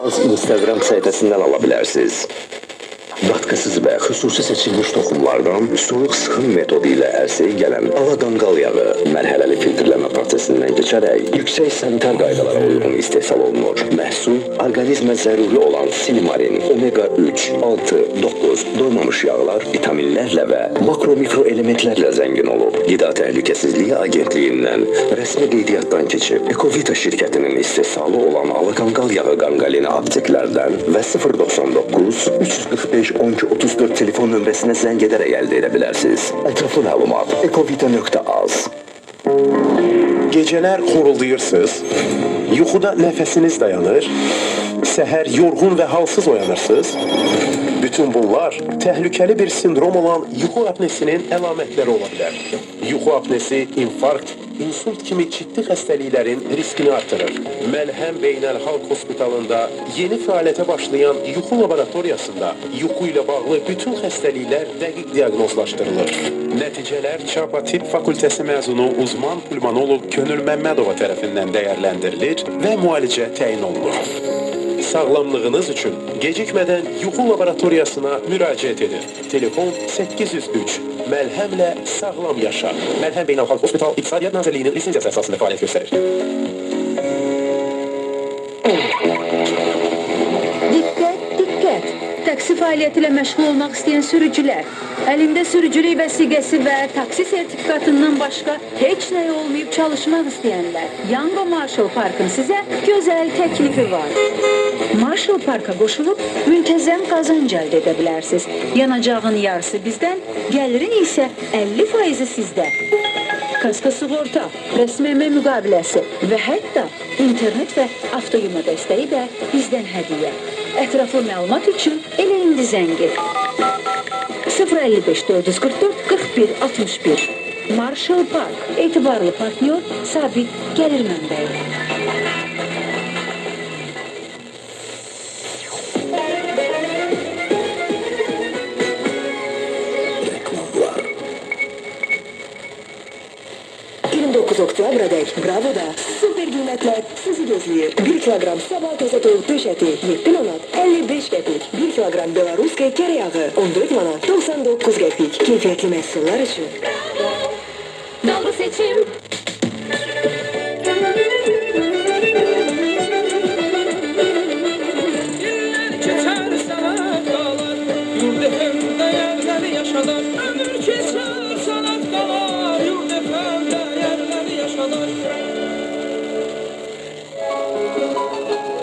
Instagram sayfasından alabilirsiniz. Katkısız ve xüsusi seçilmiş toxumlardan soyuq sıxım metodu ilə ərsəyə gələn ala-qanqal yağı mərhələli filtrləmə prosesindən keçərək yüksək sanitar qaydalara uyğun istehsal olunur. Məhsul orqanizmə zəruri olan silimarin, omega 3, 6, 9 doymamış yağlar, vitaminlərlə və makro-mikro elementlərlə zəngin olub. Qida Təhlükəsizliyi Agentliyindən rəsmi qeydiyyatdan keçib, Ekovita şirkətinin istehsalı olan ala-qanqal yağı qanqalini apteklərdən və 099 345 1234 telefon nömrəsinə zəng edərək əldə edə bilərsiniz. Ətraflı məlumat ekovita.az. Geceler xoruldayırsınız, yuxuda nəfəsiniz dayanır, səhər yorğun və halsız oyanırsınız. Bütün bunlar təhlükəli bir sindrom olan yuxu apnesinin əlamətləri ola bilər. Yuxu apnesi, infarkt, insult kimi ciddi xəstəliklərin riskini artırır. Məlhəm Beynəlxalq Hospitalında yeni fəaliyyətə başlayan yuxu laboratoriyasında yuxu ilə bağlı bütün xəstəliklər dəqiq diaqnozlaşdırılır. Nəticələr Çapa Tibb Fakültəsi məzunu uzman pulmonoloq Könül Məmmədova tərəfindən dəyərləndirilir və müalicə təyin olunur. Sağlamlığınız üçün gecikmədən yuxu laboratoriyasına müraciət edin. Telefon 803. Məlhəmlə sağlam yaşa. Məlhəm Beynəlxalq Hospital İqtisadiyyat Nazirliyinin lisensiyası əsasında fəaliyyət göstərir. Diqqət! Taksi fəaliyyəti ilə məşğul olmaq istəyən sürücülər, əlində sürücülük vəsiqəsi və taksi sertifikatından başqa heç nəyə olmayıb çalışmaq istəyənlər, Yango Marshall Parkın sizə gözəl təklifi var. Marshall Parka qoşulub müntəzəm qazanc əldə edə bilərsiniz. Yanacağın yarısı bizdən, gəlirin isə 50% sizdə. Kasko sığorta, rəsmi əmək müqaviləsi və hətta internet və avtoyuma dəstəyi də bizdən hədiyyə. Ətraflı məlumat üçün elə indi zəng et. 055 444 41 61. Marshall Park, etibarlı partnyor, sabit gəlir mənbəyi. Reklamlar. 29 Oktyabradək Bravo'da super qiymətlər sizi gözləyir. 1 kilogram sabah təzə toyuq döş əti 7 manat 55 qəpik. 1 kilogram Belaruska kere yağı 14 manat 99 qəpik. Keyfiyyətli məhsullar üçün